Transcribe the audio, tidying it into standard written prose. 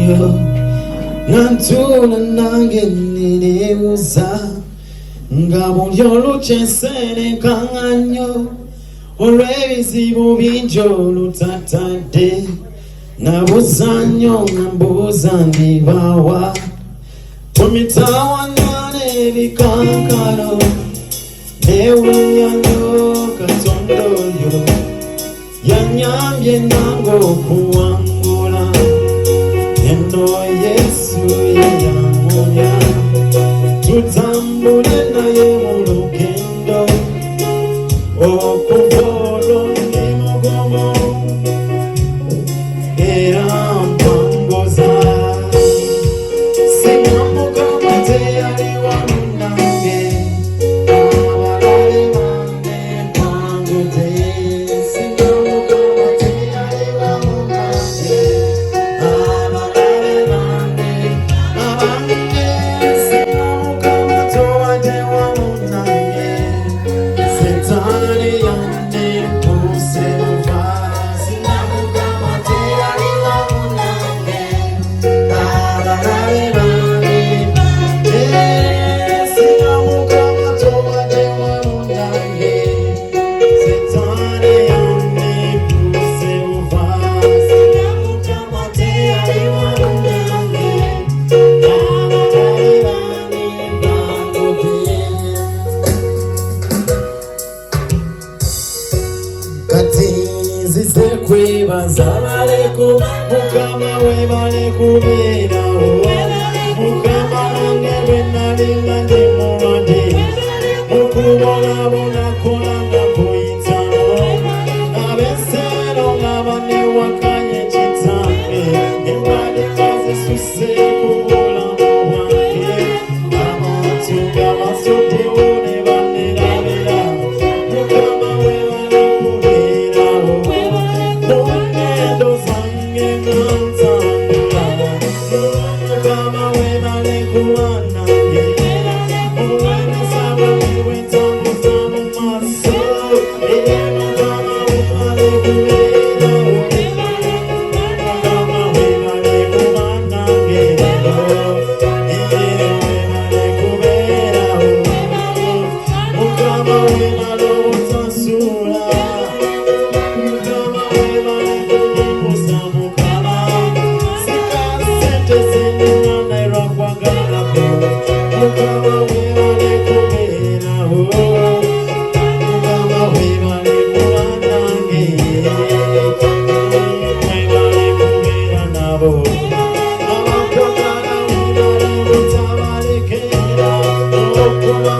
nnyo nantula nange nnerebuuza nga buli olukyenserekaŋŋa nnyo olw'ebizibu bingi olutatadde nabuuza nnyo nga mbuuza ndibaawa tumitawanwa n'ebikankalo neewunya nnyo Katonda oyo yanyambye nange okuwangula eno Yesu yeyamunya tutambule naye mu lugendo okuva olwo ndi mugomo era mpangoza singa Mukama teyali wamu nange abalabe bange mpangudde singa Mukama teyali wamu nange abalabe bange abange singa Mukama towadde wamu nange Setaani yandimpuse buva singa Mukama teyali wamu nange abalabe bange singa Mukama towadde wamu nange Setaani yandimpuse buva singa Mukama teyali wamu nange abalabe bange mbangudde kati nzize kwebaza baleko Mukama webale kubeerawo Mukama nange bwe nali nga ndi mulwadde mukubonabona kolanga kuyitano ab'enseero nga banewakanye kitange endwadde nga zisuse ku bulamu bwange abantu nga basuddewo ne banerabera Mukama webale kubeerawo mu ngendo zange nga ntambula Mukama webale kuba nange obwemesa bwange bwe ntambuza mu maaso Mukama webale kubeerawo Mukama webale kuba nange webale kubeerawo Mukama webale obutansuula Mukama webale kunyimusa Mukama sika ssente zinena nairwa kwagalako Mukama webale kubeerawo Mukama webale kuba nange webale kubeera nabo abakwagala webale butabalekera okuba